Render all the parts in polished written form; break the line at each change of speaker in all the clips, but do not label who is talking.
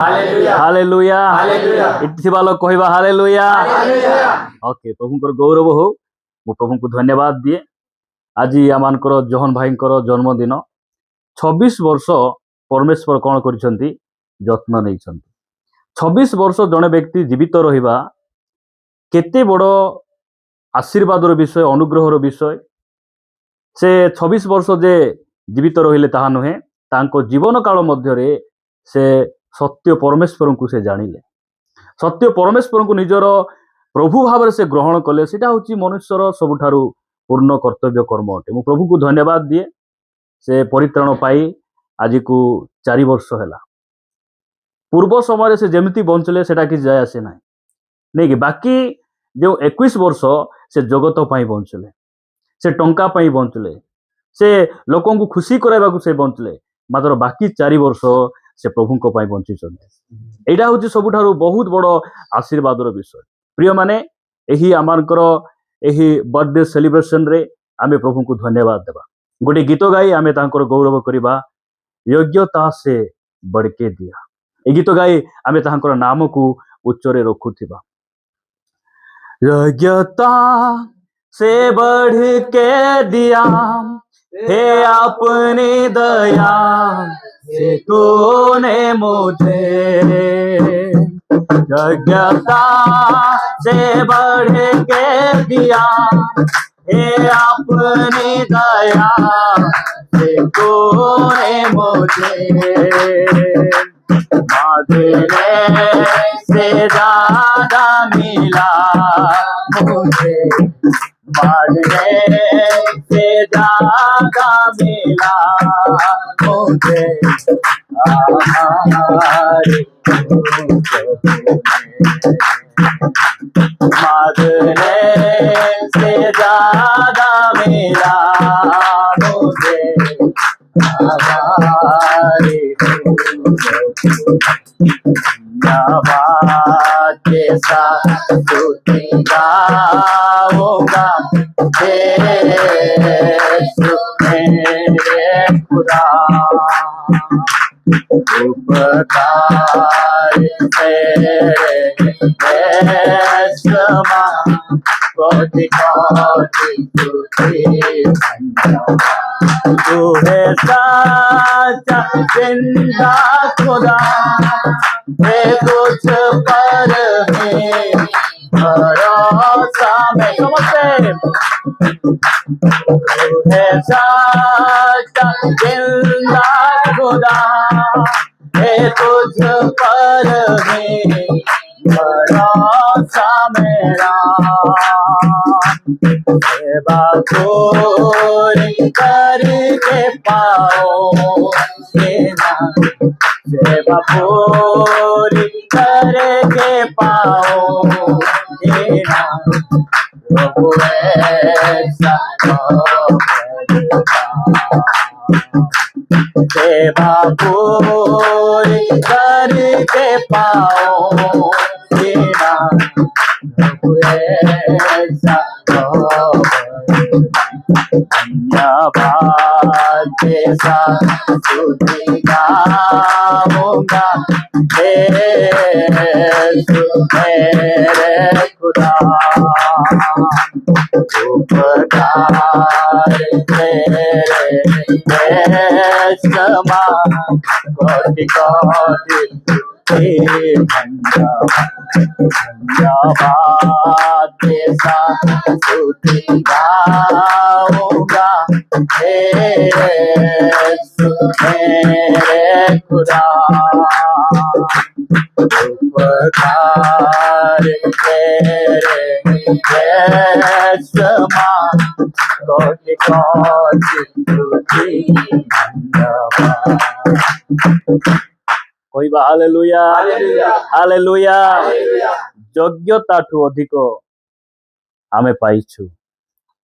Hallelujah इति बालो कहबा हालेलुया ओके प्रभुंकर गौरव हो मु प्रभु को धन्यवाद दिए आज आमानकर जहन भाईंकर जन्मदिन 26 वर्ष परमेश्वर कौन करिसंती जत्न नहीं 26 वर्ष जड़े व्यक्ति जीवित रहिबा केते बड़ आशीर्वादर विषय अनुग्रहर विषय से 26 वर्ष जे जीवित रहिले ताहा नुहे तांको जीवन काल मध्यरे से सत्य परमेश्वर को से जानिले सत्य परमेश्वर को निजर प्रभु भाव से ग्रहण कले सेटा होची मनुष्यर सबुठारु पूर्ण कर्तव्य कर्म अटे मु प्रभु को धन्यवाद दिए से परित्राण पाई आज को 4 वर्ष हैला पूर्व समय से जेमती बंचले सेटा कि जाय आसे ना नहीं कि बाकी जो 21 वर्ष से जगत पाई बंचले से टंका पाई बंचले से लोकों को खुशी कराइबा से बंचले मात्र बाकी 4 वर्ष से प्रभु को पाई बंची यहाँ हूँ सबुठारु बहुत बड़ आशीर्वादर विषय प्रिय माने यही आमानकर यही बर्थडे सेलिब्रेशन रे आमे प्रभु को धन्यवाद देवा गोटे गीत गाई आमे तांकर गौरव करवा योग्यता से बढ़के दिया ए गीत गाई आमे तांकर नाम को उच्चरे रखुथिबा योग्यता से बढ़ के दिया हे अपनी दया से तूने मुझे योग्यता से बढ़ के दिया हे अपनी दया से तूने मुझे मांगने से ज्यादा मिला मुझे मांगने से ज्यादा मिला मुझे मांगने से ज्यादा मिला मुझे के साथ गाऊंगा मेरे खुदा उपकार तेरे समा कोटि कोटि तू है सच्चा जिंदा खुदा है कुछ पर है भरोसा में समझते है सच्चा जिंदा खुदा है कुछ पर है भरोसा मेरा सेवा पूरी करके पाओ सेवा पूरी करके पाओ प्रभु ऐसा सेवा पूरी करके पाओ प्रभु ऐसा धन्यवाद के साथ स्तुति गाऊंगा मेरे खुदा उपकार तेरे समा कोटि कोटि धन्यवाद के साथ स्तुति गाऊंगा मेरे खुदा उपकार तेरे समा कोटि कोटि धन्यवाद कोई हालेलुया हालेलुया योग्यता ठू अधिक आमे पाइछु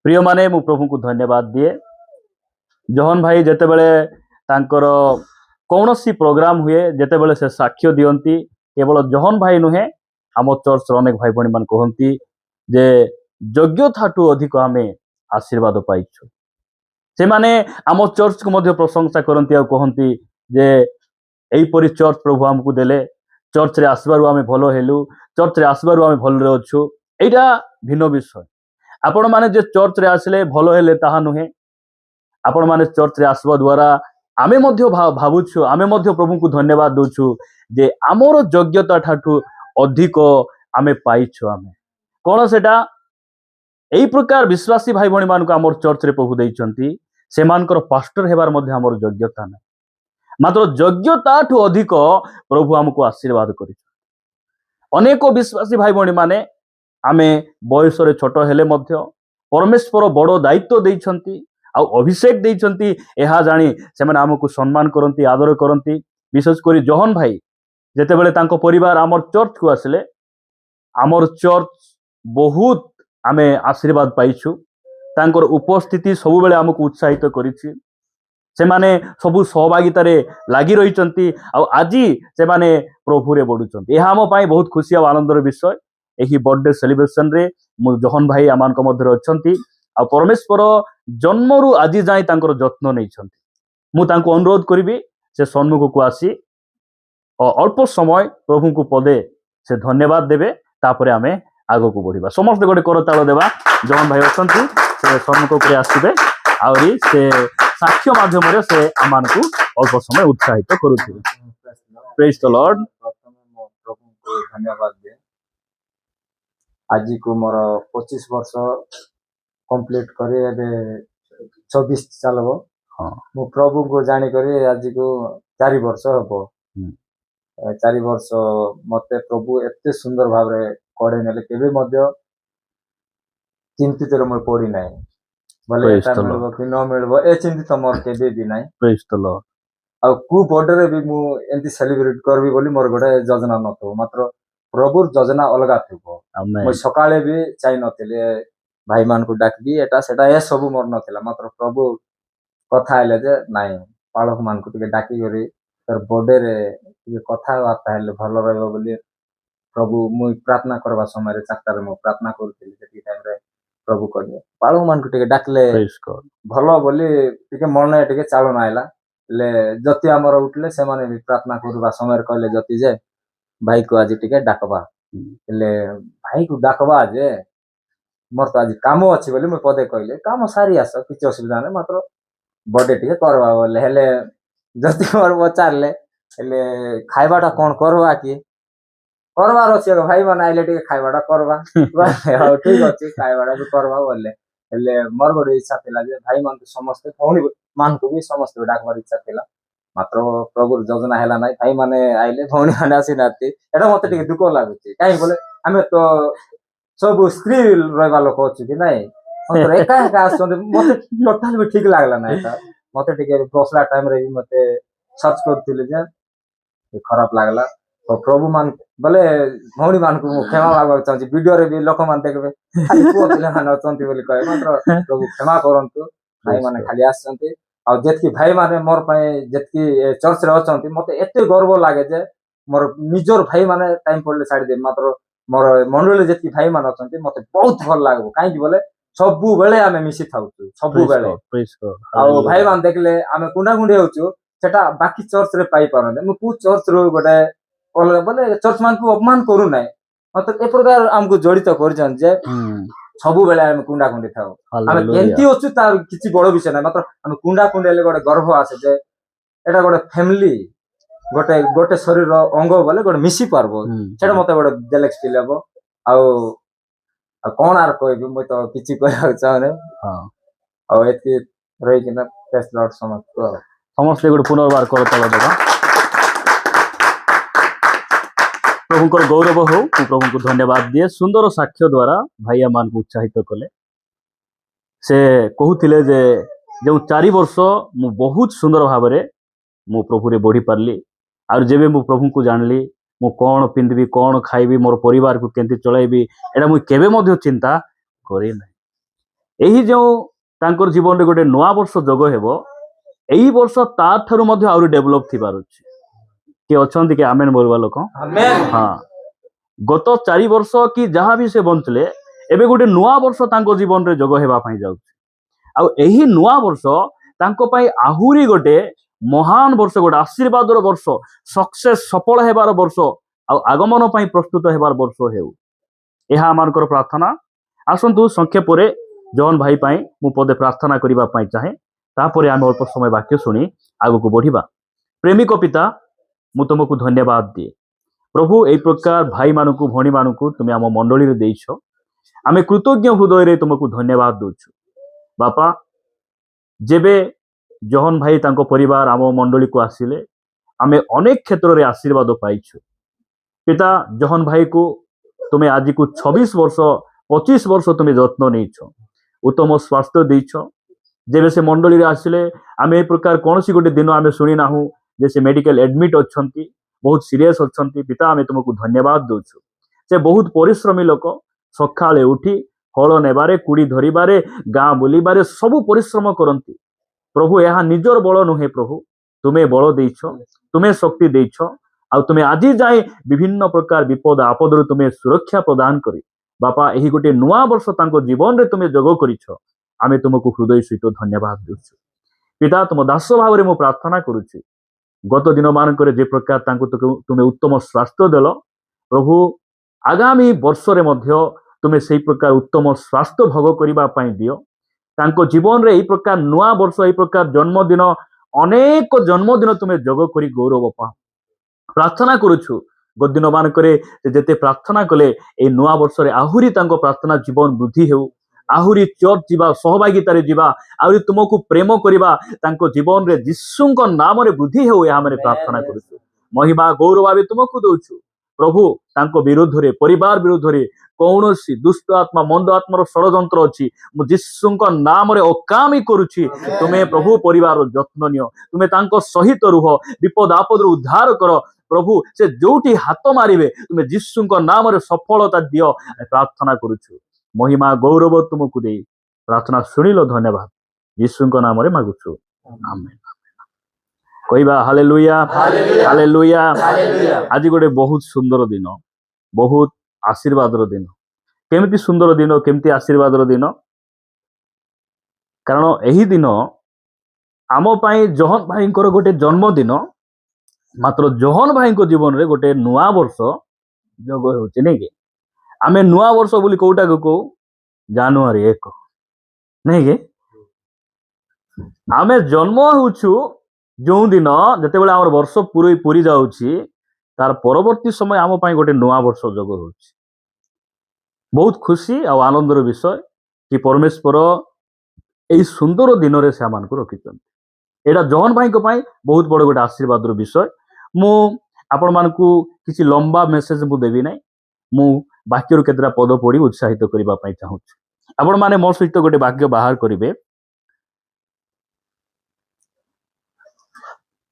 प्रिय माने मु प्रभु को धन्यवाद दिए जहन भाई जेते बेले तांकर कौनसी प्रोग्राम हुए जेते बेले से साक्ष्य दियंती केवल जहन भाई नुहे आम चर्च अनेक भाई भणी मान कहती जे योग्यता ठू अधिक आमे आशीर्वाद पाइछु से माने आम चर्च को मध्य प्रशंसा करती कहती जे एहीपरि चर्च प्रभु आमको देले चर्च रे आसबारु आमे भलो हेलु चर्च रे आसबारु आमे भलरे अछु एटा भिन्न विषय आपण माने जे चर्च रे आसले भलो हेले ताहा नुहे आपण माने चर्च रे आसबा द्वारा आमे मध्य भाबुछु आमे मध्य प्रभु को धन्यवाद दोछु जे आमर योग्यता ठाठू अधिक आमे पाइछु आमे कोन सेटा एई प्रकार विश्वासी भाई भणी मान को आमर चर्च रे प्रभु दैचंती सेमानकर पास्टर हेबार मध्य आमर योग्यता नै मात्र योग्यता ठू अधिक प्रभु हमको आशीर्वाद करि अनेक विश्वासी भाई भणी माने आमे बयस रे छोट हेले मध्य परमेश्वर बड़ दायित्व दैछंती आ अभिषेक दैछंती एहा जानी से माने हमको सम्मान करंती आदर करंती विशेष करी जहन भाई जेते बेले तांको परिवार आमर चर्च को आसले आमर चर्च बहुत आमे आशीर्वाद पाइछु तांकर उपस्थिति सब बेले हमको उत्साहित करिछि से माने सबु सहभागितारे लागि रहिचंती आ आजी से माने प्रभु रे बडुचंती एहा हम पाई बहुत खुशी आ आनंदर विषय एही बर्थडे सेलिब्रेशन रे मु जहन भाई आमान को मध्य अछंती आ परमेश्वर जन्मरु आजी जाई तांकर जत्न नैछंती मु तांको अनुरोध करिबी से सन्मुख को आसी अल्प समय प्रभु को पदे से धन्यवाद देबे तापरे आमे आगो को बढ़िबा समस्त गोटे करताल देबा जहन भाई अछंती से सन्मुख को आसीबे आउरी से साक्ष्य माध्यम रे से आमान को अल्प समय उत्साहित करूथिबे प्रेज द लॉर्ड
प्रथम मो प्रभु को धन्यवाद दे आज को मोर 25 वर्ष कंप्लीट करे एबे 24 चलबो
हां
मो प्रभु को जानि करे आज को 4 वर्ष हबो 4 वर्ष मते प्रभु एते सुंदर भाव रे कोडे नेले केबे मध्य चिंतित रे मोर पड़ी नाही भले
Praise
एटा
the
मिलबो कि न मिलबो ए चिंतित मोर केबे भी नाही
प्रेज द लॉर्ड
आ कु बॉर्डर रे भी मु एंती सेलिब्रेट करबी बोली मोर गोटे योजना नथो मात्र प्रभुर योजना अलगा थिबो
आमेन
मो सकाळे भी चाहि नथिले भाई मान को डाकबी एटा सेटा ए सब मोर नथिला मात्र प्रभु कथा आइले जे नाही पालक मान को टिके डाकी गरी तर बॉर्डर रे टिके कथा वार्ता हेले भलो रहबो बोली प्रभु मु प्रार्थना करबा समय रे चाकतारे मु प्रार्थना करथिले सेठी टाइम रे प्रभु कहले पालक मान को टिके डाकले
प्रेज गॉड
भलो बोली टिके मन टिके चालन आइला ले जति हमर उठले से माने भी प्रार्थना करबा समय रे कहले जति जे भाई को आज टिके डाकबा ले भाई को डाकबा जे मोर तो आज काम अछि बोली म पदे कहले काम सारी आस किछ असुविधा नै मात्र बर्थडे टिके करबा बोले हेले जति मोर बचारले हेले खाइबाटा कोन करबा कि करबार अछि भाई मन आइले टिके खाइबाटा करबा हो ठीक अछि खाइबाटा भी करबा बोले हेले मोर बड़ी इच्छा थिला जे भाई मान को समस्त भौणी मान को भी समस्त डाकबार इच्छा थिला मात्र प्रभु योजना हैला नाही भाई माने आइले भौणी माने आसी नाती एटा मते टिके दुख लागुची काई बोले हमें तो सब स्त्री रहबा लोक अछि कि नाही मात्र एका एका आसते मते टोटल भी ठीक लागला नाही एटा मते टिके बसला टाइम रे भी मते सर्च करथिले जे खराब लागला तो प्रभु मान बोले भौणी मान को क्षमा मागबा चाहछि वीडियो रे भी लोक मान देखबे खाली को पिला मान अछंती बोली कहे मात्र प्रभु क्षमा करंतु भाई माने खाली आछंती आ जेतकी भाई माने मोर पय जेतकी चर्च रे अछंती मते एते गर्व लागे जे मोर निजर भाई माने टाइम पड़ले साइड दे मात्र मोर मंडली जेतकी भाई मान अछंती मते बहुत भल लागबो काई कि बोले सबु बेले आमे मिसी थाउछु सबु बेले
प्रेज गॉड
आ भाई मान देखले आमे कुंडा कुंडी होछु सेटा बाकी चर्च रे पाई पारने मु चर्च रो गोटे बोले चर्च मान को अपमान करू नाही मतलब ए प्रकार हमको जड़ित करजन जे सबु बेले हम कुंडा कुंडी थाउ हम केंती होछु तार किछि बड़ विषय नाही मात्र हम कुंडा कुंडेले गोटे गर्व आसे जे एटा गोटे फैमिली गोटे गोटे शरीर अंग बोले गोटे मिसी पारबो सेटा मते गोटे जेलेक्स फील हेबो आ कोन आर कहबी म तो किछि कहै चाहने
हां
आ एति रहि किना प्रेस लॉर्ड समझ
समस्त गोटे पुनर्बार करताल देबा प्रभु को गौरव हो प्रभु को धन्यवाद दिए सुंदर साक्ष्य द्वारा भाई मान को उत्साहित कले से कहूथिले जे जो 4 वर्ष मु बहुत सुंदर भाव रे मु प्रभु रे बढ़ी पारली और जेबे मु प्रभु को जानली मु कौन पिंधबी कौन खाइबी मोर परिवार को केंती चलाइबी एटा मु केबे मध्य चिंता करी नै एही जो तांकर जीवन रे गोटे नवा वर्ष जग हेबो एही वर्ष ता थारु मध्य आउरी डेवलप थी पारुछि कि अछंती कि आमेन बोलबा लोक
आमेन
हां गत 4 वर्ष कि जहाँ भी से बंचले एबे गोटे नुआ वर्ष तांको जीवन रे जग हेबा पई जाउछि आ एही नुआ वर्ष तांको पई आहुरी गोटे महान वर्ष गोटे आशीर्वादर वर्ष सक्सेस सफल हेबार वर्ष आगमन ପାଇଁ ପ୍ରସ୍ତୁତ ହେବାର ବର୍ଷ ହେଉ। ଏହା ଆମମାନଙ୍କର ପ୍ରାର୍ଥନା। ଆସନ୍ତୁ ସଂକ୍ଷେପରେ ଜହନ ଭାଇ ପାଇଁ ମୁଁ ପଦେ ପ୍ରାର୍ଥନା କରିବା ପାଇଁ ଚାହେଁ, ତାପରେ ଆମେ ଅଳ୍ପ ସମୟ ବାକ୍ୟ ଶୁଣି ଆଗକୁ ବଢିବା। ପ୍ରେମିକ ପିତା, ମୁଁ ତୁମକୁ ଧନ୍ୟବାଦ ଦିଏ ପ୍ରଭୁ, এই ପ୍ରକାର ଭାଇମାନଙ୍କୁ ଭଉଣୀମାନଙ୍କୁ ତୁମେ ଆମ ମଣ୍ଡଳୀରେ ଦେଇଛ। ଆମେ କୃତଜ୍ଞ ହୃଦୟରେ ତୁମକୁ ଧନ୍ୟବାଦ ଦେଉଛୁ ବାପା। ଯେବେ ଜହନ ଭାଇ ତାଙ୍କ ପରିବାର ଆମ ମଣ୍ଡଳୀକୁ ଆସିଲେ, ଆମେ ଅନେକ କ୍ଷେତ୍ରରେ ଆଶୀର୍ବାଦ ପାଇଛୁ ପିତା। ଜହନ ଭାଇକୁ ତୁମେ ଆଜିକୁ 26 ବର୍ଷ 25 ବର୍ଷ ତୁମେ ଯତ୍ନ ନେଇଛ, ଉତ୍ତମ ସ୍ୱାସ୍ଥ୍ୟ ଦେଇଛ। ଯେବେ ସେ ମଣ୍ଡଳୀରେ ଆସିଲେ, ଆମେ ଏ ପ୍ରକାର କୌଣସି ଗୋଟେ ଦିନ ଆମେ ଶୁଣି ନାହୁଁ ଯେ ସେ ମେଡିକାଲ ଆଡମିଟ୍ ଅଛନ୍ତି, ବହୁତ ସିରିୟସ୍ ଅଛନ୍ତି। ପିତା, ଆମେ ତୁମକୁ ଧନ୍ୟବାଦ ଦେଉଛୁ। ସେ ବହୁତ ପରିଶ୍ରମୀ ଲୋକ, ସକାଳେ ଉଠି ହଳ ନେବାରେ, କୁଡ଼ି ଧରିବାରେ, ଗାଁ ବୁଲିବାରେ ସବୁ ପରିଶ୍ରମ କରନ୍ତି ପ୍ରଭୁ। ଏହା ନିଜର ବଳ ନୁହେଁ ପ୍ରଭୁ, ତୁମେ ବଳ ଦେଇଛ, ତୁମେ ଶକ୍ତି ଦେଇଛ। ଆଉ ତୁମେ ଆଜି ଯାଏ ବିଭିନ୍ନ ପ୍ରକାର ବିପଦ ଆପଦରୁ ତୁମେ ସୁରକ୍ଷା ପ୍ରଦାନ କରି ବାପା ଏହି ଗୋଟେ ନୂଆ ବର୍ଷ ତାଙ୍କ ଜୀବନରେ ତୁମେ ଯୋଗ କରିଛ। ଆମେ ତୁମକୁ ହୃଦୟ ସହିତ ଧନ୍ୟବାଦ ଦେଉଛୁ ପିତା। ତୁମ ଦାସ ଭାବରେ ମୁଁ ପ୍ରାର୍ଥନା କରୁଛି, ଗତ ଦିନ ମାନଙ୍କରେ ଯେ ପ୍ରକାର ତାଙ୍କୁ ତୁମେ ଉତ୍ତମ ସ୍ୱାସ୍ଥ୍ୟ ଦେଲ ପ୍ରଭୁ, ଆଗାମୀ ବର୍ଷରେ ମଧ୍ୟ ତୁମେ ସେହି ପ୍ରକାର ଉତ୍ତମ ସ୍ୱାସ୍ଥ୍ୟ ଭୋଗ କରିବା ପାଇଁ ଦିଅ। ତାଙ୍କ ଜୀବନରେ ଏହି ପ୍ରକାର ନୂଆ ବର୍ଷ, ଏହି ପ୍ରକାର ଜନ୍ମଦିନ, ଅନେକ ଜନ୍ମଦିନ ତୁମେ ଯୋଗ କରି ଗୌରବ ପାଅ ପ୍ରାର୍ଥନା କରୁଛୁ। ଗତ ଦିନ ମାନଙ୍କରେ ଯେତେ ପ୍ରାର୍ଥନା କଲେ, ଏହି ନୂଆ ବର୍ଷରେ ଆହୁରି ତାଙ୍କ ପ୍ରାର୍ଥନା ଜୀବନ ବୃଦ୍ଧି ହେଉ, ଆହୁରି ଚର୍ଚ୍ଚ ଯିବା, ସହଭାଗିତାରେ ଯିବା, ଆହୁରି ତୁମକୁ ପ୍ରେମ କରିବା ତାଙ୍କ ଜୀବନରେ ଯୀଶୁଙ୍କ ନାମରେ ବୃଦ୍ଧି ହେଉ, ଏହା ଆମେ ପ୍ରାର୍ଥନା କରୁଛୁ। ମହିମା ଗୌରବ ଆମେ ତୁମକୁ ଦଉଛୁ ପ୍ରଭୁ। ତାଙ୍କ ବିରୁଦ୍ଧରେ, ପରିବାର ବିରୁଦ୍ଧରେ କୌଣସି ଦୁଷ୍ଟ ଆତ୍ମା, ମନ୍ଦ ଆତ୍ମାର ଷଡ଼ଯନ୍ତ୍ର ଅଛି, ମୁଁ ଯୀଶୁଙ୍କ ନାମରେ ଅକାମୀ କରୁଛି। ତୁମେ ପ୍ରଭୁ ପରିବାର ଯତ୍ନ ନିଅ, ତୁମେ ତାଙ୍କ ସହିତ ରୁହ, ବିପଦ ଆପଦରୁ ଉଦ୍ଧାର କର ପ୍ରଭୁ। ସେ ଯୋଉଠି ହାତ ମାରିବେ ତୁମେ ଯୀଶୁଙ୍କ ନାମରେ ସଫଳତା ଦିଅ, ପ୍ରାର୍ଥନା କରୁଛୁ। ମହିମା ଗୌରବ ତୁମକୁ ଦେଇ ପ୍ରାର୍ଥନା ଶୁଣିଲ, ଧନ୍ୟବାଦ ଯୀଶୁଙ୍କ ନାମରେ ମାଗୁଛୁ, ଆମେନ୍। କହିବା ହାଲେଲୁୟା, ହାଲେଲୁୟା। ଆଜି ଗୋଟେ ବହୁତ ସୁନ୍ଦର ଦିନ, ବହୁତ ଆଶୀର୍ବାଦର ଦିନ। କେମିତି ସୁନ୍ଦର ଦିନ, କେମିତି ଆଶୀର୍ବାଦର ଦିନ? କାରଣ ଏହି ଦିନ ଆମ ପାଇଁ ଜହନ ଭାଇଙ୍କର ଗୋଟେ ଜନ୍ମଦିନ, ମାତ୍ର ଜହନ ଭାଇଙ୍କ ଜୀବନରେ ଗୋଟେ ନୂଆ ବର୍ଷ ଯୋଗ ହେଉଛି, ନାଇଁ କି? ଆମେ ନୂଆ ବର୍ଷ ବୋଲି କୋଉଟାକୁ କହୁ? ଜାନୁଆରୀ 1, ନାଇଁ କି? ଆମେ ଜନ୍ମ ହେଉଛୁ ଯେଉଁ ଦିନ, ଯେତେବେଳେ ଆମର ବର୍ଷ ପୁରୀ ଯାଉଛି, ତାର ପରବର୍ତ୍ତୀ ସମୟ ଆମ ପାଇଁ ଗୋଟେ ନୂଆ ବର୍ଷ ଯୋଗ ହେଉଛି। ବହୁତ ଖୁସି ଆଉ ଆନନ୍ଦର ବିଷୟ କି ପରମେଶ୍ୱର ଏହି ସୁନ୍ଦର ଦିନରେ ସେ ଆମମାନଙ୍କୁ ରଖିଛନ୍ତି। ଏଇଟା ଜହନ ଭାଇଙ୍କ ପାଇଁ ବହୁତ ବଡ଼ ଗୋଟେ ଆଶୀର୍ବାଦର ବିଷୟ। ମୁଁ ଆପଣମାନଙ୍କୁ କିଛି ଲମ୍ବା ମେସେଜ ମୁଁ ଦେବି ନାହିଁ, ମୁଁ ବାକ୍ୟରୁ କେତେଟା ପଦ ପଢ଼ି ଉତ୍ସାହିତ କରିବା ପାଇଁ ଚାହୁଁଛି। ଆପଣମାନେ ମୋ ସହିତ ଗୋଟେ ବାକ୍ୟ ବାହାର କରିବେ।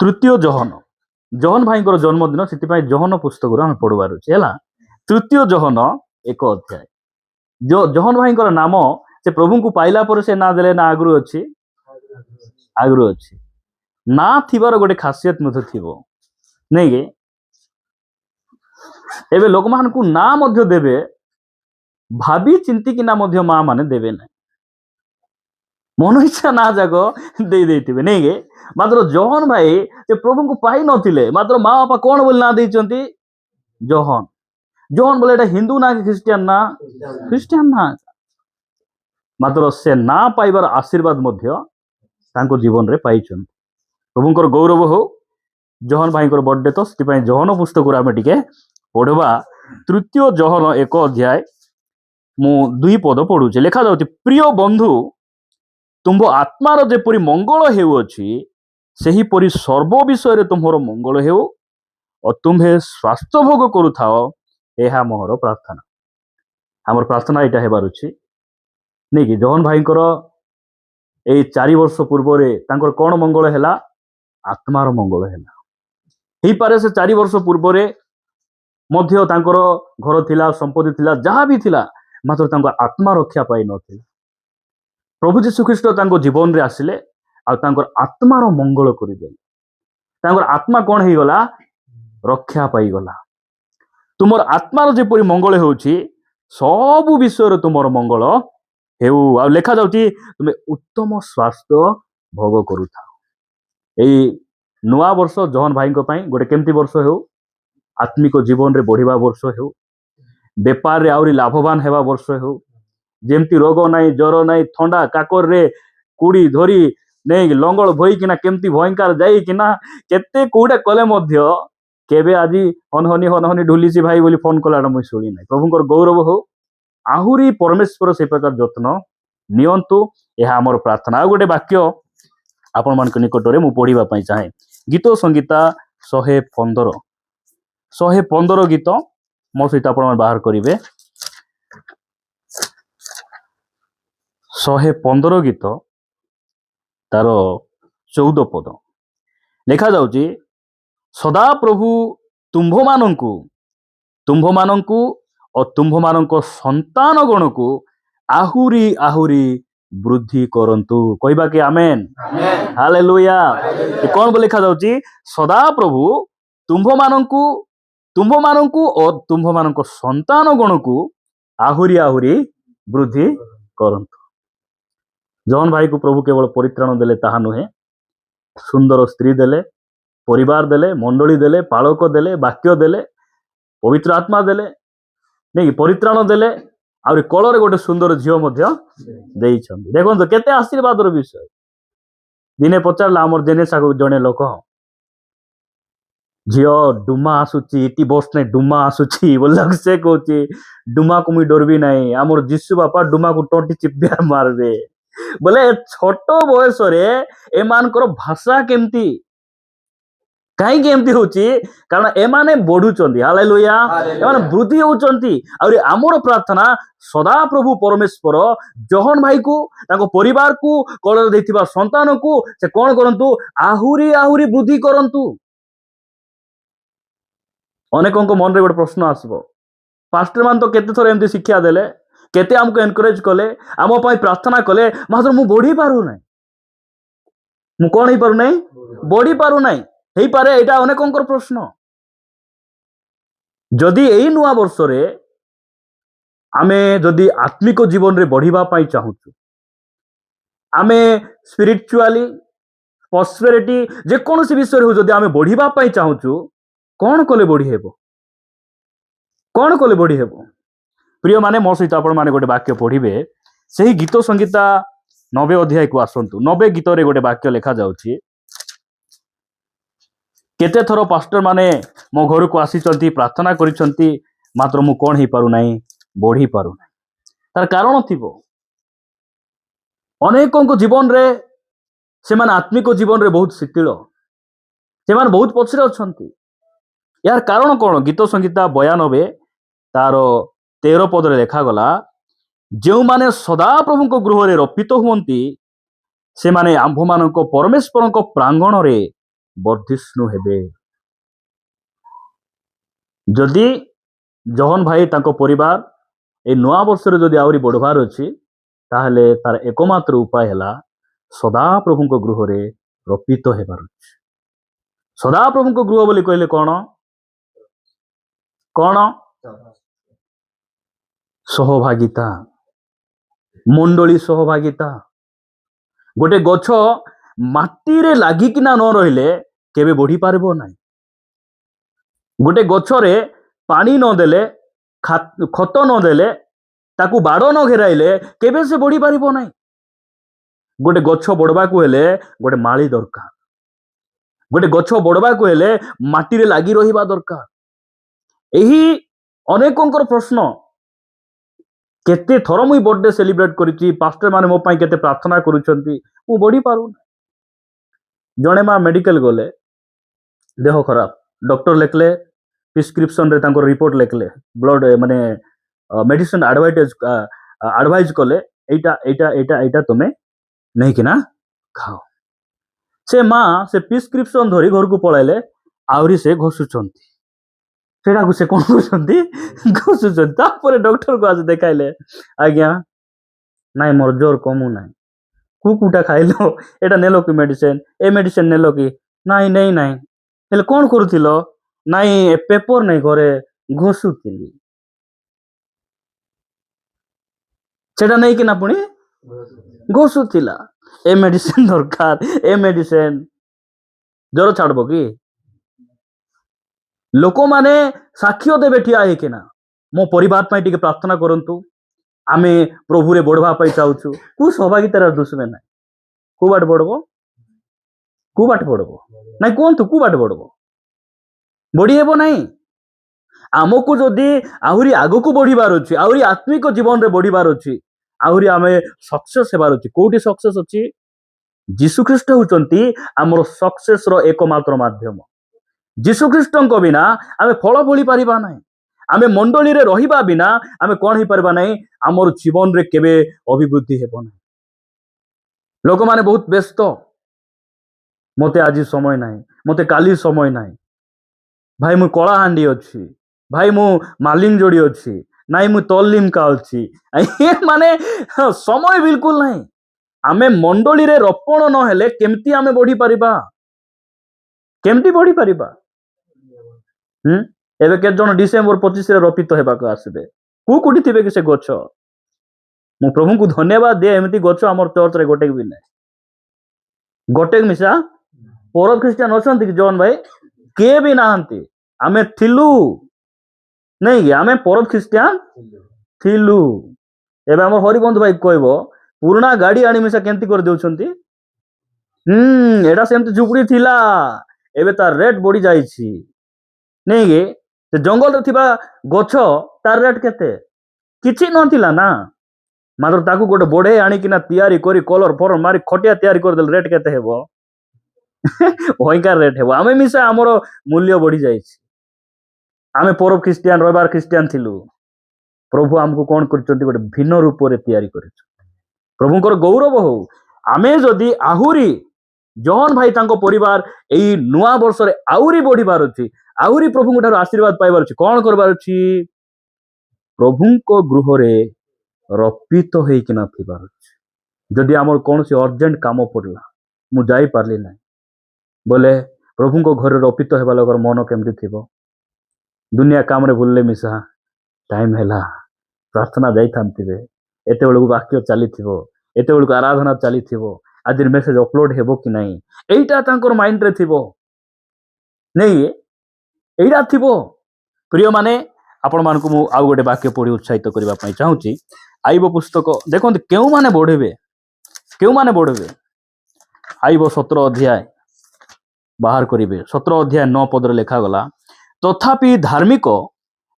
ତୃତୀୟ ଜହନ ଭାଇଙ୍କର ଜନ୍ମଦିନ, ସେଥିପାଇଁ ଜହନ ପୁସ୍ତକରୁ ଆମେ ପଢ଼ିବାର ଅଛି ହେଲା। ତୃତୀୟ ଜହନ 1 ଅଧ୍ୟାୟ। ଜହନ ଭାଇଙ୍କର ନାମ ସେ ପ୍ରଭୁଙ୍କୁ ପାଇଲା ପରେ ସେ ନାଁ ଦେଲେ ନା ଆଗରୁ ଅଛି? ଆଗରୁ ଅଛି। ନା ଥିବାର ଗୋଟେ ଖାସିୟତ ମଧ୍ୟ ଥିବ, ନାଇଁ କି? ଏବେ ଲୋକମାନଙ୍କୁ ନାଁ ମଧ୍ୟ ଦେବେ, ଭାବି ଚିନ୍ତିକିନା ମଧ୍ୟ ମା ମାନେ ଦେବେ ନାହିଁ, ମନ ଇଚ୍ଛା ନା ଯାକ ଦେଇଥିବେ, ନାଇଁ କି? ମାତ୍ର ଜହନ ଭାଇ ସେ ପ୍ରଭୁଙ୍କୁ ପାଇ ନଥିଲେ, ମାତ୍ର ମା ବାପା କଣ ବୋଲି ନାଁ ଦେଇଛନ୍ତି? ଜହନ। ଜହନ ବୋଲେ ଏଟା ହିନ୍ଦୁ ନା କି ଖ୍ରୀଷ୍ଟିଆନ ନା? ଖ୍ରୀଷ୍ଟିଆନ ନା। ମାତ୍ର ସେ ନା ପାଇବାର ଆଶୀର୍ବାଦ ମଧ୍ୟ ତାଙ୍କ ଜୀବନରେ ପାଇଛନ୍ତି। ପ୍ରଭୁଙ୍କର ଗୌରବ ହଉ। ଜହନ ଭାଇଙ୍କର ବର୍ଥଡେ ତ, ସେଥିପାଇଁ ଜହନ ପୁସ୍ତକରୁ ଆମେ ଟିକେ ପଢ଼ିବା। ତୃତୀୟ ଜହନ 1 ଅଧ୍ୟାୟ ମୁଁ 2 ପଦ ପଢ଼ୁଛି। ଲେଖାଯାଉଛି, ପ୍ରିୟ ବନ୍ଧୁ, ତୁମ୍ଭ ଆତ୍ମାର ଯେପରି ମଙ୍ଗଳ ହେଉଅଛି, ସେହିପରି ସର୍ବ ବିଷୟରେ ତୁମ୍ଭର ମଙ୍ଗଳ ହେଉ ଓ ତୁମ୍ଭେ ସ୍ୱାସ୍ଥ୍ୟ ଭୋଗ କରୁଥାଅ, ଏହା ମୋର ପ୍ରାର୍ଥନା। ଆମର ପ୍ରାର୍ଥନା ଏଇଟା ହେବାର ଅଛି, ନାଇଁ କି? ଜହନ ଭାଇଙ୍କର ଏଇ 4 ବର୍ଷ ପୂର୍ବରେ ତାଙ୍କର କଣ ମଙ୍ଗଳ ହେଲା? ଆତ୍ମାର ମଙ୍ଗଳ ହେଲା। ହେଇପାରେ ସେ 4 ବର୍ଷ ପୂର୍ବରେ ମଧ୍ୟ ତାଙ୍କର ଘର ଥିଲା, ସମ୍ପତ୍ତି ଥିଲା, ଯାହା ବି ଥିଲା, ମାତ୍ର ତାଙ୍କ ଆତ୍ମା ରକ୍ଷା ପାଇ ନଥିଲା। ପ୍ରଭୁ ଯୀଶୁଖ୍ରୀଷ୍ଟ ତାଙ୍କ ଜୀବନରେ ଆସିଲେ ଆଉ ତାଙ୍କର ଆତ୍ମାର ମଙ୍ଗଳ କରିଦେଲେ। ତାଙ୍କର ଆତ୍ମା କଣ ହେଇଗଲା? ରକ୍ଷା ପାଇଗଲା। ତୁମର ଆତ୍ମାର ଯେପରି ମଙ୍ଗଳ ହେଉଛି, ସବୁ ବିଷୟରେ ତୁମର ମଙ୍ଗଳ ହେଉ। ଆଉ ଲେଖାଯାଉଛି, ତୁମେ ଉତ୍ତମ ସ୍ୱାସ୍ଥ୍ୟ ଭୋଗ କରୁଥାଅ। ଏଇ ନୂଆ ବର୍ଷ ଜହନ ଭାଇଙ୍କ ପାଇଁ ଗୋଟେ କେମିତି ବର୍ଷ ହେଉ? आत्मिक जीवन रे बढ़िबा वर्ष हेउ बेपार रे आउरी लाभवान हेबा वर्ष हेउ जेमती रोग नाई ज्वर नाई थंडा काकर रे कुड़ी धरी नहीं लंगल भई किना केमती भयंकर जाई किना केते कुडे कले मध्य केबे आजी हनहनी ढुलीसी भाई बोली फोन कलाटा मुई शुणी नाही प्रभुंकर गौरव हो आहुरी परमेश्वर से प्रकार जत्न नियंतु यह आमर प्रार्थना आ गोटे वाक्य आपण मान निकटरे मु पढ़िबा पई चाहे गीत संगीता 115 गीत मो सहित आपण मान बाहर करिवे 115 गीत तार 14 पद लिखा जाउची सदा प्रभु तुम्भ मानंकु और तुम्भ मानंको संतान गण को आहुरी आहुरी वृद्धि करंतु कहबा कि आमेन हालेलुया कौन बोल लिखा जाउची सदा प्रभु तुम्भ मानंकु और तुम्भ मानंको संतान गण को आहुरी आहुरी वृद्धि करंतु जॉन भाई को प्रभु केवल परित्राण देले ताहा नुहे सुंदर स्त्री देले परिवार देले मंडली देले पालक देले वाक्य देले पवित्र आत्मा देले नहीं परित्राण देले आउरी कलरे गोटे सुंदर झियो मध्य देइछन्ति देखो केते आशीर्वादर विषय दिने पचारला आमर जेनेसा को जने लोक झियो डुमा आसुची इटी बस ने डुमा आसुची बोलक से कहूची डुमा को मुई डरबी नाही आमर जिसु बापा डुमा को टोटी चिप्पिया मारबे बोले छोट बयस रे एमानकर भाषा केमती कहीं एमती होची कारण एमाने बढ़ुचंती हालेलुया एमाने वृद्धि होचंती और आमर प्रार्थना सदा प्रभु परमेश्वर जहन भाई को ताको परिवार को कलर देथिबा संतान को से कोन करंतु आहुरी आहुरी वृद्धि करंतु अनेकों को मन रे गोटे प्रश्न आसबो पास्टर मान तो केते थोर एमती शिक्षा देले केते हमको एनकरेज कले आम पई प्रार्थना कले मात्र मु बढ़ी पारु नै मु कोन ही पारु नै बढ़ी पारु नै हेई पारे एटा अनेकों प्रश्न जदि एई नुआ वर्ष रे आमे जदि आत्मिक जीवन रे बढ़िबा पाई चाहूछु आमे स्पिरिचुअली प्रॉस्पेरिटी जे कोनोसी विषय रे हो जदि आमे बढ़िबा पाई चाहूछु कोन कले बढ़ी हेबो कोन कले बढ़ी हेबो प्रिय माने मो सहित आपण माने गोटे वाक्य पढ़िबे सही गीत संगीता 90 अध्याय को आसंतु 90 गीत रे गोटे वाक्य लिखा जाउछि केते थरो पास्टर माने मो घर को आसी प्रार्थना करिसंती मात्र मु कोन ही पारु नाही बढ़ी पारु नाही तार कारण थिबो अनेकों को जीवन रे से मान आत्मिक जीवन रे बहुत शिथिल से मान बहुत पछरे अछंती यार कारण कोन गीत संगीता 92 तार 13 पद रे लिखा गला जो माने सदा प्रभु को गृह रे रपित हुंती से माने आंभ मानको परमेश्वर को प्रांगण रे वर्धिष्णु हेबे जदि जहन भाई ताको परिवार ए नुआ वर्ष रे जदि आउरी बढ़वार अछि ताहले तार एकमात्र उपाय हला सदा प्रभु को गृह रे रपित हेबार अछि सदा प्रभु को गृह बोली कहले कोन कोन सहभागिता मंडली सहभागिता गोटे गछ माटी रे लागिकिना न रहिले केबे बढ़ी पारबो नाही गोटे गछ रे पानी न देले खत न देले ताकू बाड़ न घेराइले केबे से बढ़ी पारिबो नाही गोटे गछ बड़बा को हेले गोटे माली दरकार गोटे गछ बड़बा को हेले माटी रे लागी रहिबा दरकार एही अनेकोंकर प्रश्न केते थर मुई बर्थडे सेलिब्रेट करिछि पास्टर माने मो पई केते प्रार्थना करूछंती मु बढ़ी पारु जणे मा मेडिकल गले देह खराब डॉक्टर लेखले प्रिस्क्रिप्शन रे तांको रिपोर्ट लेखले ब्लड माने मेडिसिन एडवाइज कले एटा एटा एटा एटा तमे नहीं कि ना खाओ से माँ से प्रिस्क्रिप्शन धरी घर को पळाइले आउरी से घसुचंती सेटा को से कोन करछंती घसुचंती तापर डॉक्टर को आज देखाइले आज्ञा नाइ मोर जोर कमु नाइ कुकुटा खाइलो एटा नेलो कि मेडिसिन ए मेडिसिन नेलो कि नाइ नहीं नाइ हेले कोन करूथिलो नाइ ए पेपर नै घरे घसुथिली सेटा नै कि ना पुणी घसुथिला ए मेडिसिन दरकार ए मेडिसिन जोर छाड़बो कि ଲୋକମାନେ ସାକ୍ଷ୍ୟ ଦେବେ ଠିଆ ହେଇକିନା ମୋ ପରିବାର ପାଇଁ ଟିକେ ପ୍ରାର୍ଥନା କରନ୍ତୁ, ଆମେ ପ୍ରଭୁରେ ବଢବା ପାଇଁ ଚାହୁଛୁ। କୋଉ ସହଭାଗିତାରେ ଦୁଶବେ ନାହିଁ? କୋଉ ବାଟ ବଢବ? କୋଉ ବାଟ ବଢବ? ନାଇଁ କୁହନ୍ତୁ, କୋଉ ବାଟ ବଢବ? ବଢି ହେବ ନାହିଁ। ଆମକୁ ଯଦି ଆହୁରି ଆଗକୁ ବଢିବାର ଅଛି, ଆହୁରି ଆତ୍ମିକ ଜୀବନରେ ବଢିବାର ଅଛି, ଆହୁରି ଆମେ ସକ୍ସେସ ହେବାର ଅଛି। କୋଉଠି ସକ୍ସେସ ଅଛି? ଯୀଶୁଖ୍ରୀଷ୍ଟ ହେଉଛନ୍ତି ଆମର ସକ୍ସେସର ଏକମାତ୍ର ମାଧ୍ୟମ। ଯୀଶୁଖ୍ରୀଷ୍ଟଙ୍କ ବିନା ଆମେ ଫଳ ଫଳି ପାରିବା ନାହିଁ। ଆମେ ମଣ୍ଡଳୀରେ ରହିବା ବିନା ଆମେ କଣ ହେଇପାରିବା ନାହିଁ? ଆମର ଜୀବନରେ କେବେ ଅଭିବୃଦ୍ଧି ହେବ ନାହିଁ। ଲୋକମାନେ ବହୁତ ବ୍ୟସ୍ତ, ମତେ ଆଜି ସମୟ ନାହିଁ, ମତେ କାଲି ସମୟ ନାହିଁ, ଭାଇ ମୁଁ କଳାହାଣ୍ଡି ଅଛି, ଭାଇ ମୁଁ ମାଲିଙ୍ଗ ଯୋଡି ଅଛି, ନାଇଁ ମୁଁ ତଲିମକା ଅଛି। ମାନେ ସମୟ ବିଲକୁଲ ନାହିଁ। ଆମେ ମଣ୍ଡଳୀରେ ରୋପଣ ନହେଲେ କେମିତି ଆମେ ବଢି ପାରିବା? କେମିତି ବଢି ପାରିବା? ଏବେ କେତେ ଜଣ ଡିସେମ୍ବର 25ରେ ରୋପିତ ହେବାକୁ ଆସିବେ? କୋଉଠି ଥିବେ କି ସେ ଗଛ? ମୁଁ ପ୍ରଭୁଙ୍କୁ ଧନ୍ୟବାଦ ଦିଏ, ଏମିତି ଗଛ ଆମର ଚର୍ଚ୍ଚରେ ଗୋଟେ ବି ନାହିଁ। ଗୋଟେ ମିଶା ପରବ ଖ୍ରୀଷ୍ଟିଆନ ଅଛନ୍ତି କି ଜନ ଭାଇ? କିଏ ବି ନାହାନ୍ତି। ଆମେ ଥିଲୁ ନାଇଁ କି? ଆମେ ପରବ ଖ୍ରୀଷ୍ଟିଆନ ଥିଲୁ। ଏବେ ଆମର ହରିବନ୍ଧୁ ଭାଇ କହିବ ପୁରୁଣା ଗାଡି ଆଣି ମିଶା କେମିତି କରିଦେଉଛନ୍ତି। ଏଟା ସେମିତି ଝୁପୁଡି ଥିଲା, ଏବେ ତାର ରେଟ୍ ବଢି ଯାଇଛି ନାଇଁ କି? ସେ ଜଙ୍ଗଲରେ ଥିବା ଗଛ ତାର ରେଟ୍ କେତେ? କିଛି ନଥିଲା ନା, ମାତ୍ର ତାକୁ ଗୋଟେ ବଢେଇ ଆଣିକିନା ତିଆରି କରି କଲର ଫଲର ମାରି ଖଟିଆ ତିଆରି କରିଦେଲେ ରେଟ୍ କେତେ ହେବ? ଭୟଙ୍କର ରେଟ୍ ହେବ। ଆମେ ମିଶା ଆମର ମୂଲ୍ୟ ବଢି ଯାଇଛି। ଆମେ ପରବ ଖ୍ରୀଷ୍ଟିଆନ, ରବିବାର ଖ୍ରୀଷ୍ଟିଆନ ଥିଲୁ। ପ୍ରଭୁ ଆମକୁ କଣ କରିଛନ୍ତି? ଗୋଟେ ଭିନ୍ନ ରୂପରେ ତିଆରି କରିଛନ୍ତି। ପ୍ରଭୁଙ୍କର ଗୌରବ ହଉ। ଆମେ ଯଦି ଆହୁରି ଜହନ ଭାଇ ତାଙ୍କ ପରିବାର ଏଇ ନୂଆ ବର୍ଷରେ ଆହୁରି ବଢିବାର ଅଛି, ଆହୁରି ପ୍ରଭୁଙ୍କ ଠାରୁ ଆଶୀର୍ବାଦ ପାଇବାର ଅଛି, କଣ କରିବାର ଅଛି? ପ୍ରଭୁଙ୍କ ଗୃହରେ ରପିତ ହେଇକିନା ଥିବାର ଅଛି। ଯଦି ଆମର କୌଣସି ଅର୍ଜେଣ୍ଟ କାମ ପଡିଲା, ମୁଁ ଯାଇପାରିଲି ନାହିଁ ବୋଲେ ପ୍ରଭୁଙ୍କ ଘରେ ରପିତ ହେବା ଲୋକର ମନ କେମିତି ଥିବ? ଦୁନିଆ କାମରେ ବୁଲିଲେ ମିଶା ଟାଇମ ହେଲା, ପ୍ରାର୍ଥନା ଯାଇଥାନ୍ତିବେ, ଏତେବେଳକୁ ବାକ୍ୟ ଚାଲିଥିବ, ଏତେବେଳକୁ ଆରାଧନା ଚାଲିଥିବ, ଆଜିର ମେସେଜ ଅପଲୋଡ ହେବ କି ନାହିଁ, ଏଇଟା ତାଙ୍କର ମାଇଣ୍ଡରେ ଥିବ ନାଇଁ? ଏଇଟା ଥିବ। ପ୍ରିୟମାନେ, ଆପଣମାନଙ୍କୁ ମୁଁ ଆଉ ଗୋଟେ ବାକ୍ୟ ପଢି ଉତ୍ସାହିତ କରିବା ପାଇଁ ଚାହୁଁଛି। ଆଇବ ପୁସ୍ତକ ଦେଖନ୍ତୁ, କେଉଁମାନେ ବଢିବେ? କେଉଁମାନେ ବଢିବେ? ଆଇବ 17 ଅଧ୍ୟାୟ ବାହାର କରିବେ। 17 ଅଧ୍ୟାୟ 9 ପଦରେ ଲେଖାଗଲା, ତଥାପି ଧାର୍ମିକ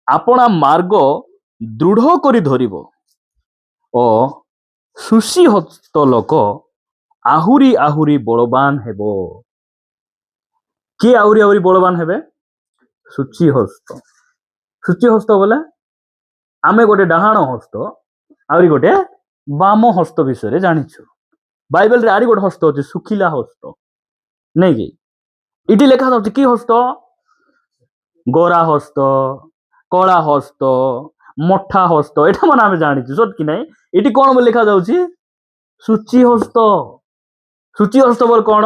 ଆପଣା ମାର୍ଗ ଦୃଢ କରି ଧରିବ ଓ ସୁଶୀ ହସ୍ତ ଲୋକ ଆହୁରି ଆହୁରି ବଳବାନ ହେବ। କିଏ ଆହୁରି ଆହୁରି ବଳବାନ ହେବେ? ସୂଚୀ ହସ୍ତ। ସୂଚୀ ହସ୍ତ ବୋଲେ ଆମେ ଗୋଟେ ଡାହାଣ ହସ୍ତ, ଆହୁରି ଗୋଟେ ବାମ ହସ୍ତ ବିଷୟରେ ଜାଣିଛୁ। ବାଇବେଲରେ ଆହୁରି ଗୋଟେ ହସ୍ତ ଅଛି, ଶୁଖିଲା ହସ୍ତ ନାଇଁ କି? ଏଠି ଲେଖା ଯାଉଛି କି ହସ୍ତ? ଗୋରା ହସ୍ତ, କଳା ହସ୍ତ, ମଠା ହସ୍ତ, ଏଟା ମାନେ ଆମେ ଜାଣିଛୁ ସତ କି ନାଇଁ? ଏଠି କଣ ଲେଖା ଯାଉଛି? ସୂଚୀ ହସ୍ତ। ସୂଚୀ ହସ୍ତ ବୋଲେ କଣ?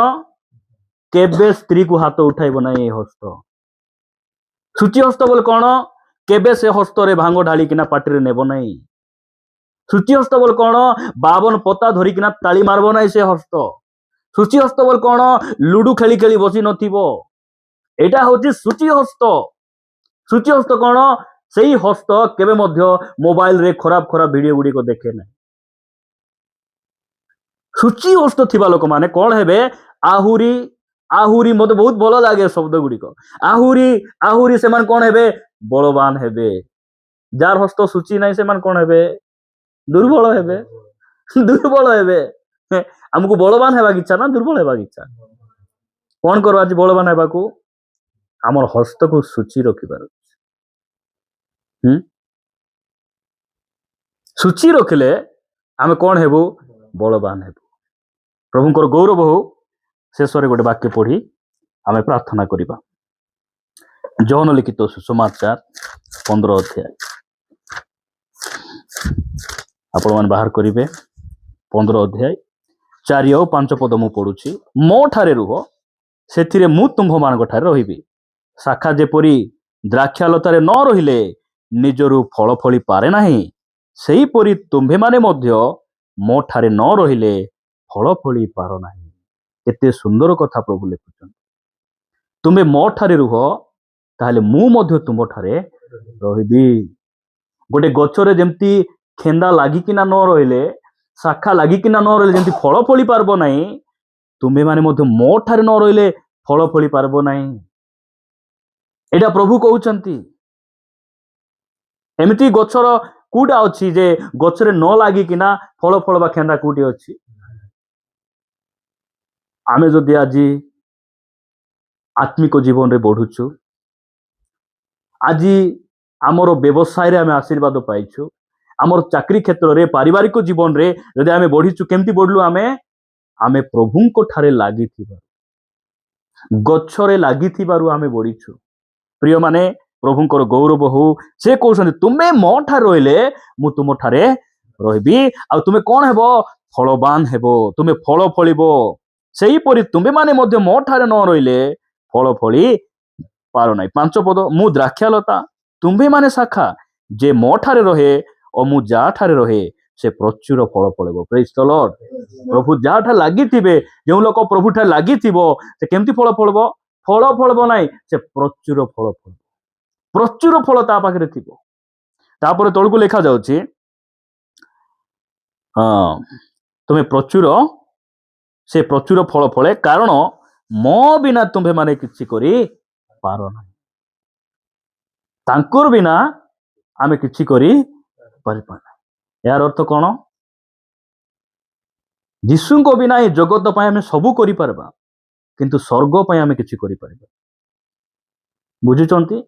କେବେ ସ୍ତ୍ରୀକୁ ହାତ ଉଠାଇବ ନାହିଁ ଏ ହସ୍ତ। ସୂଚୀ ହସ୍ତ ବୋଲେ କଣ? କେବେ ସେ ହସ୍ତରେ ଭାଙ୍ଗ ଢାଳିକିନା ପାଟିରେ ନେବ ନାହିଁ। ସୂଚୀ ହସ୍ତ ବୋଲେ କଣ? 52 ପତା ଧରିକିନା ତାଳି ମାରବ ନାହିଁ ସେ ହସ୍ତ। ସୂଚୀ ହସ୍ତ ବୋଲେ କଣ? ଲୁଡୁ ଖେଳି ଖେଳି ବସି ନଥିବ। ଏଇଟା ହଉଛି ସୂଚୀ ହସ୍ତ। ସୂଚୀ ହସ୍ତ କଣ? ସେଇ ହସ୍ତ କେବେ ମଧ୍ୟ ମୋବାଇଲରେ ଖରାପ ଖରାପ ଭିଡିଓ ଗୁଡିକ ଦେଖେ ନାହିଁ। ସୂଚୀ ହସ୍ତ ଥିବା ଲୋକମାନେ କଣ ହେବେ? ଆହୁରି ଆହୁରି, ମତେ ବହୁତ ଭଲ ଲାଗେ ଶବ୍ଦ ଗୁଡିକ। ଆହୁରି ଆହୁରି ସେମାନେ କଣ ହେବେ? ବଳବାନ ହେବେ। ଯାର ହସ୍ତ ସୂଚୀ ନାହିଁ ସେମାନେ କଣ ହେବେ? ଦୁର୍ବଳ ହେବେ। ଦୁର୍ବଳ ହେବେ। ଆମକୁ ବଳବାନ ହେବାକୁ ଇଚ୍ଛା ନା ଦୁର୍ବଳ ହେବାକୁ ଇଚ୍ଛା? କଣ କରିବା ଆଜି ବଳବାନ ହେବାକୁ? ଆମର ହସ୍ତକୁ ସୂଚୀ ରଖିବାର ଅଛି। ସୂଚୀ ରଖିଲେ ଆମେ କଣ ହେବୁ? ବଳବାନ ହେବୁ। ପ୍ରଭୁଙ୍କର ଗୌରବ ହଉ। ଶେଷରେ ଗୋଟେ ବାକ୍ୟ ପଢି ଆମେ ପ୍ରାର୍ଥନା କରିବା। ଜହନ ଲିଖିତ ସୁସମାଚାର 15 ଅଧ୍ୟାୟ ଆପଣମାନେ ବାହାର କରିବେ। 15 ଅଧ୍ୟାୟ 4 ଆଉ 5 ପଦ ମୁଁ ପଢୁଛି। ମୋ ଠାରେ ରୁହ, ସେଥିରେ ମୁଁ ତୁମ୍ଭମାନଙ୍କ ଠାରେ ରହିବି। ଶାଖା ଯେପରି ଦ୍ରାକ୍ଷାଲତାରେ ନ ରହିଲେ ନିଜରୁ ଫଳ ଫଳି ପାରେ ନାହିଁ, ସେହିପରି ତୁମ୍ଭେମାନେ ମଧ୍ୟ ମୋ ଠାରେ ନ ରହିଲେ ଫଳ ଫଳି ପାର ନାହିଁ। କେତେ ସୁନ୍ଦର କଥା ପ୍ରଭୁ ଲେଖୁଛନ୍ତି। ତୁମେ ମୋ ଠାରେ ରୁହ, ତାହେଲେ ମୁଁ ମଧ୍ୟ ତୁମଠାରେ ରହିବି। ଗୋଟେ ଗଛରେ ଯେମିତି ଖେନ୍ଦା ଲାଗିକିନା ନ ରହିଲେ, ଶାଖା ଲାଗିକିନା ନ ରହିଲେ ଯେମିତି ଫଳ ଫଳି ପାରିବ ନାହିଁ, ତୁମେମାନେ ମଧ୍ୟ ମୋ ଠାରେ ନ ରହିଲେ ଫଳ ଫଳି ପାରିବ ନାହିଁ। ଏଇଟା ପ୍ରଭୁ କହୁଛନ୍ତି। ଏମିତି ଗଛର କୋଉଟା ଅଛି ଯେ ଗଛରେ ନ ଲାଗିକିନା ଫଳ ଫଳ ବା ଖେନ୍ଦା କୋଉଠି ଅଛି? ଆମେ ଯଦି ଆଜି ଆତ୍ମିକ ଜୀବନରେ ବଢୁଛୁ, ଆଜି ଆମର ବ୍ୟବସାୟରେ ଆମେ ଆଶୀର୍ବାଦ ପାଇଛୁ, ଆମର ଚାକିରୀ କ୍ଷେତ୍ରରେ, ପାରିବାରିକ ଜୀବନରେ ଯଦି ଆମେ ବଢିଛୁ, କେମିତି ବଢିଲୁ? ଆମେ ପ୍ରଭୁଙ୍କ ଠାରେ ଲାଗିଥିବାରୁ, ଗଛରେ ଲାଗିଥିବାରୁ ଆମେ ବଢିଛୁ। ପ୍ରିୟମାନେ, ପ୍ରଭୁଙ୍କର ଗୌରବ ହଉ। ସେ କହୁଛନ୍ତି ତୁମେ ମୋ ଠାରେ ରହିଲେ ମୁଁ ତୁମ ଠାରେ ରହିବି, ଆଉ ତୁମେ କଣ ହେବ? ଫଳବାନ ହେବ, ତୁମେ ଫଳ ଫଳିବ। ସେହିପରି ତୁମେମାନେ ମଧ୍ୟ ମୋ ଠାରେ ନ ରହିଲେ ଫଳ ଫଳି ପାର ନାହିଁ। 5 ପଦ, ମୁଁ ଦ୍ରାକ୍ଷାଲତା, ତୁମ୍ଭେମାନେ ଶାଖା। ଯେ ମୋ ଠାରେ ରହେ ଓ ମୁଁ ଯାହା ଠାରେ ରହେ ସେ ପ୍ରଚୁର ଫଳ ଫଳିବ। ପ୍ରେଜ୍ ଦ ଲର୍ଡ। ପ୍ରଭୁ ଯାହାଠାରେ ଲାଗିଥିବେ, ଯେଉଁ ଲୋକ ପ୍ରଭୁଠାରେ ଲାଗିଥିବ, ସେ କେମିତି ଫଳ ଫଳିବ? ଫଳ ଫଳିବ ନାହିଁ, ସେ ପ୍ରଚୁର ଫଳ ଫଳିବ। ପ୍ରଚୁର ଫଳ ତା ପାଖରେ ଥିବ। ତାପରେ ତଳକୁ ଲେଖା ଯାଉଛି, ତୁମେ ସେ ପ୍ରଚୁର ଫଳ ଫଳେ, କାରଣ ମୋ ବିନା ତୁମ୍ଭେମାନେ କିଛି କରିପାର ନାହିଁ। ତାଙ୍କର ବିନା ଆମେ କିଛି କରିପାରିବା ନାହିଁ। ଏହାର ଅର୍ଥ କଣ? ଯୀଶୁଙ୍କ ବିନା ଏ ଜଗତ ପାଇଁ ଆମେ ସବୁ କରିପାରିବା, କିନ୍ତୁ ସ୍ୱର୍ଗ ପାଇଁ ଆମେ କିଛି କରିପାରିବା। ବୁଝୁଛନ୍ତି?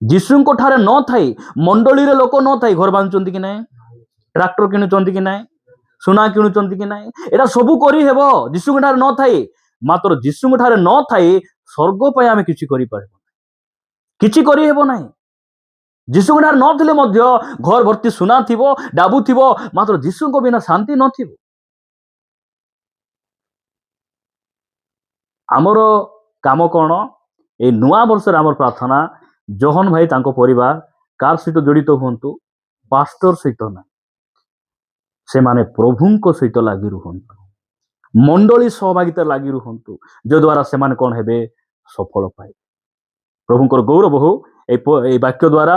ଯୀଶୁଙ୍କ ଠାରେ ନଥାଇ, ମଣ୍ଡଳୀରେ ଲୋକ ନଥାଇ ଘର ବାନ୍ଧୁଛନ୍ତି କି ନାହିଁ, ଟ୍ରାକ୍ଟର କିଣୁଛନ୍ତି କି ନାହିଁ, ସୁନା କିଣୁଛନ୍ତି କି ନାହିଁ, ଏଇଟା ସବୁ କରିହେବ ଯୀଶୁଙ୍କ ଠାରେ ନଥାଇ। ମାତ୍ର ଯୀଶୁଙ୍କ ଠାରେ ନଥାଇ ସ୍ୱର୍ଗ ପାଇଁ ଆମେ କିଛି କରିପାରିବ ନାହିଁ, କିଛି କରିହେବ ନାହିଁ। ଯୀଶୁଙ୍କ ଠାରେ ନଥିଲେ ମଧ୍ୟ ଘର ଭର୍ତ୍ତି ସୁନା ଥିବ, ଡାବୁ ଥିବ, ମାତ୍ର ଯୀଶୁଙ୍କ ବିନା ଶାନ୍ତି ନଥିବ। ଆମର କାମ କଣ? এই ନୂଆ ବର୍ଷରେ ଆମର ପ୍ରାର୍ଥନା, ଜହନ ଭାଇ ତାଙ୍କ ପରିବାର କାହାର ସହିତ ଜଡ଼ିତ ହୁଅନ୍ତୁ? ପାଷ୍ଟର ସହିତ ନାହିଁ, ସେମାନେ ପ୍ରଭୁଙ୍କ ସହିତ ଲାଗି ରୁହନ୍ତୁ, ମଣ୍ଡଳୀ ସହଭାଗିତା ଲାଗି ରୁହନ୍ତୁ, ଯଦ୍ୱାରା ସେମାନେ କଣ ହେବେ? ସଫଳ ପାଇବେ। ପ୍ରଭୁଙ୍କର ଗୌରବ ହଉ। এই ବାକ୍ୟ ଦ୍ୱାରା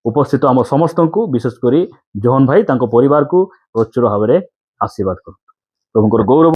ଉପସ୍ଥିତ ଆମ ସମସ୍ତଙ୍କୁ, ବିଶେଷ କରି ଜହନ ଭାଇ ତାଙ୍କ ପରିବାରକୁ ପ୍ରଚୁର ଭାବରେ ଆଶୀର୍ବାଦ କରନ୍ତୁ। ପ୍ରଭୁଙ୍କର ଗୌରବ।